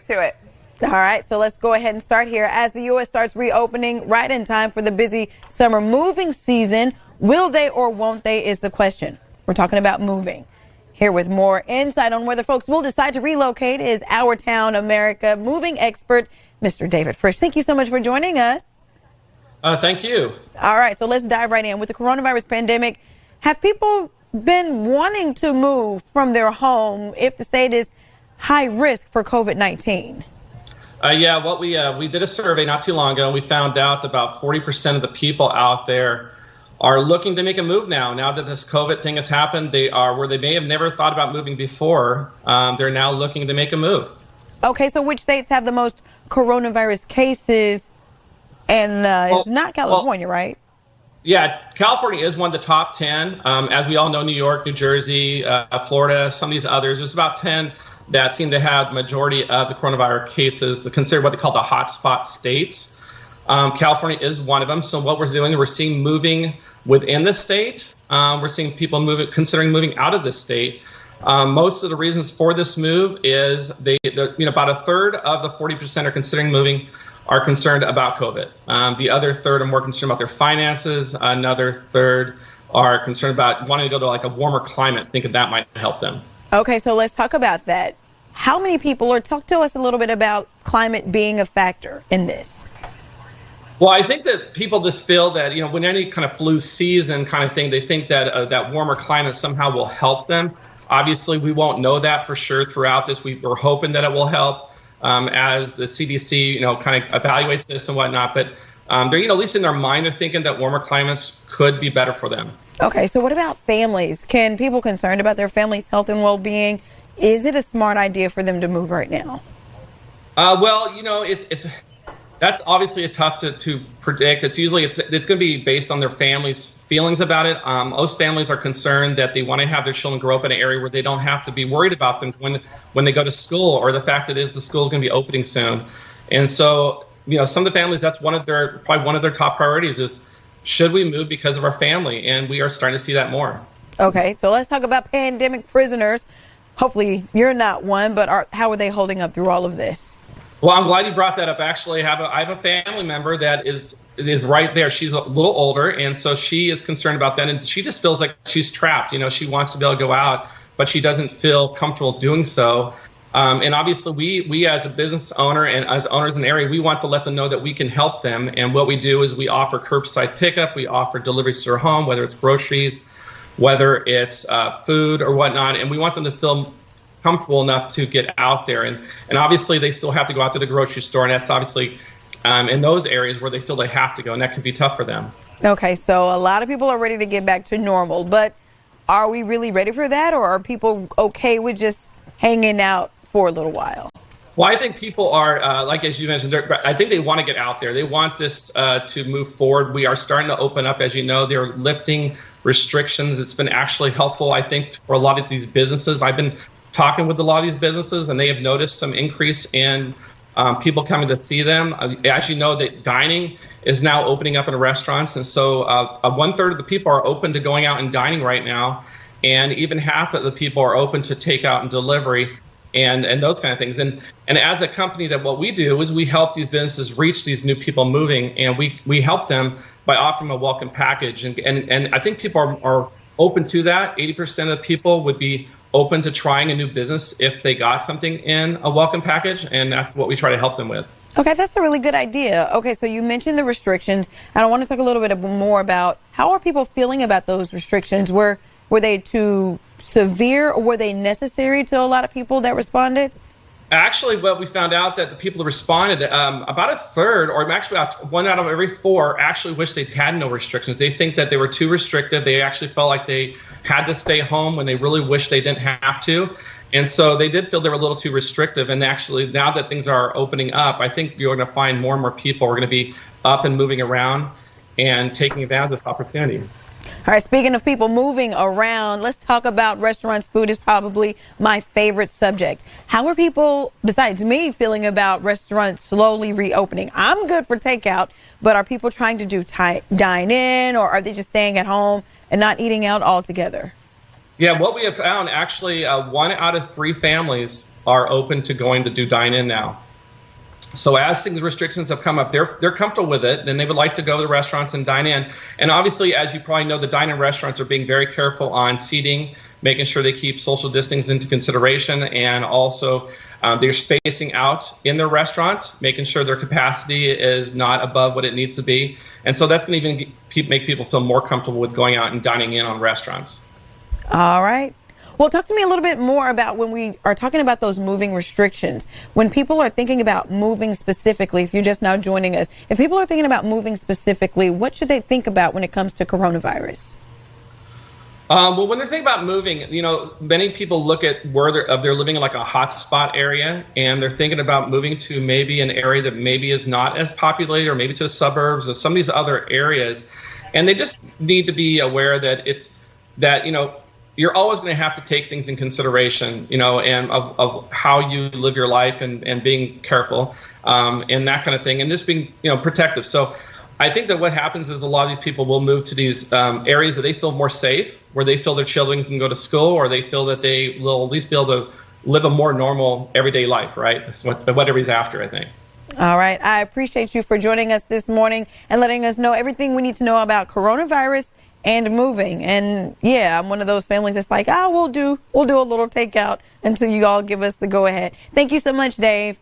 To it. All right, so let's go ahead and start here. As the U.S. starts reopening right in time for the busy summer moving season, will they or won't they is the question. We're talking about moving. Here with more insight on whether folks will decide to relocate is Our Town America moving expert, Mr. David Frisch. Thank you so much for joining us. Thank you. All right, so let's dive right in. With the coronavirus pandemic, have people been wanting to move from their home if the state is high risk for COVID-19? Yeah, we did a survey not too long ago, and we found out about 40% of the people out there are looking to make a move now. Now that this COVID thing has happened, they are where they may have never thought about moving before. They're now looking to make a move. Okay, so which states have the most coronavirus cases? And it's not California, right? Yeah, California is one of the top 10. As we all know, New York, New Jersey, Florida, some of these others. There's about 10 that seem to have the majority of the coronavirus cases, considered what they call the hotspot states. California is one of them. So what we're doing, we're seeing moving within the state. We're seeing people considering moving out of the state. Most of the reasons for this move is about a third of the 40% are considering moving are concerned about COVID. The other third are more concerned about their finances. Another third are concerned about wanting to go to like a warmer climate, thinking that might help them. Okay, so let's talk about that. How many people, or talk to us a little bit about climate being a factor in this? Well, I think that people just feel that, when any kind of flu season kind of thing, they think that that warmer climate somehow will help them. Obviously, we won't know that for sure throughout this. We're hoping that it will help as the CDC, kind of evaluates this and whatnot. But they're, at least in their mind, they're thinking that warmer climates could be better for them. Okay, so what about families? Can people concerned about their family's health and well-being, is it a smart idea for them to move right now? Well, it's that's obviously a tough to predict. It's usually it's going to be based on their family's feelings about it. Most families are concerned that they want to have their children grow up in an area where they don't have to be worried about them when they go to school, or the fact that the school is going to be opening soon. And so, some of the families, that's probably one of their top priorities is, should we move because of our family? And we are starting to see that more. Okay, so let's talk about pandemic prisoners. Hopefully you're not one, but how are they holding up through all of this? Well, I'm glad you brought that up. Actually, I have a family member that is right there. She's a little older, and so she is concerned about that. And she just feels like she's trapped. She wants to be able to go out, but she doesn't feel comfortable doing so. And obviously, we as a business owner and as owners in the area, we want to let them know that we can help them. And what we do is we offer curbside pickup. We offer deliveries to their home, whether it's groceries, whether it's food or whatnot. And we want them to feel comfortable enough to get out there. And obviously, they still have to go out to the grocery store. And that's obviously in those areas where they feel they have to go. And that can be tough for them. Okay, so a lot of people are ready to get back to normal. But are we really ready for that? Or are people okay with just hanging out for a little while? Well, I think people are, like as you mentioned, I think they want to get out there. They want this to move forward. We are starting to open up. As you know, they're lifting restrictions. It's been actually helpful, I think, for a lot of these businesses. I've been talking with a lot of these businesses, and they have noticed some increase in people coming to see them. As you know, that dining is now opening up in restaurants. And so 1/3 of the people are open to going out and dining right now. And even half of the people are open to takeout and delivery. And those kind of things. And as a company, that what we do is we help these businesses reach these new people moving, and we help them by offering a welcome package. And I think people are open to that. 80% of people would be open to trying a new business if they got something in a welcome package, and that's what we try to help them with. Okay, that's a really good idea. Okay, so you mentioned the restrictions, and I want to talk a little bit more about how are people feeling about those restrictions? Were they too severe, or were they necessary to a lot of people that responded? Actually, what we found out that the people that responded, about a third, or actually about 1 out of every 4, actually wish they had no restrictions. They think that they were too restrictive. They actually felt like they had to stay home when they really wish they didn't have to. And so they did feel they were a little too restrictive. And actually, now that things are opening up, I think you're going to find more and more people are going to be up and moving around and taking advantage of this opportunity. All right, speaking of people moving around, let's talk about restaurants. Food is probably my favorite subject. How are people, besides me, feeling about restaurants slowly reopening? I'm good for takeout, but are people trying to do dine-in, or are they just staying at home and not eating out altogether? Yeah, what we have found, actually, 1 out of 3 families are open to going to do dine-in now. So as things restrictions have come up, they're comfortable with it, and they would like to go to the restaurants and dine in. And obviously, as you probably know, the dine-in restaurants are being very careful on seating, making sure they keep social distancing into consideration, and also they're spacing out in their restaurant, making sure their capacity is not above what it needs to be. And so that's going to even make people feel more comfortable with going out and dining in on restaurants. All right. Well, talk to me a little bit more about when we are talking about those moving restrictions. When people are thinking about moving specifically, if you're just now joining us, if people are thinking about moving specifically, what should they think about when it comes to coronavirus? Well, when they're thinking about moving, many people look at where they're living in like a hotspot area, and they're thinking about moving to maybe an area that maybe is not as populated, or maybe to the suburbs or some of these other areas. And they just need to be aware that you're always going to have to take things in consideration, and of how you live your life, and being careful, and that kind of thing, and just being, protective. So I think that what happens is a lot of these people will move to these areas that they feel more safe, where they feel their children can go to school, or they feel that they will at least be able to live a more normal everyday life, right? That's what everybody's after, I think. All right. I appreciate you for joining us this morning and letting us know everything we need to know about coronavirus and moving. And yeah, I'm one of those families that's like, we'll do a little takeout until you all give us the go ahead. Thank you so much, Dave.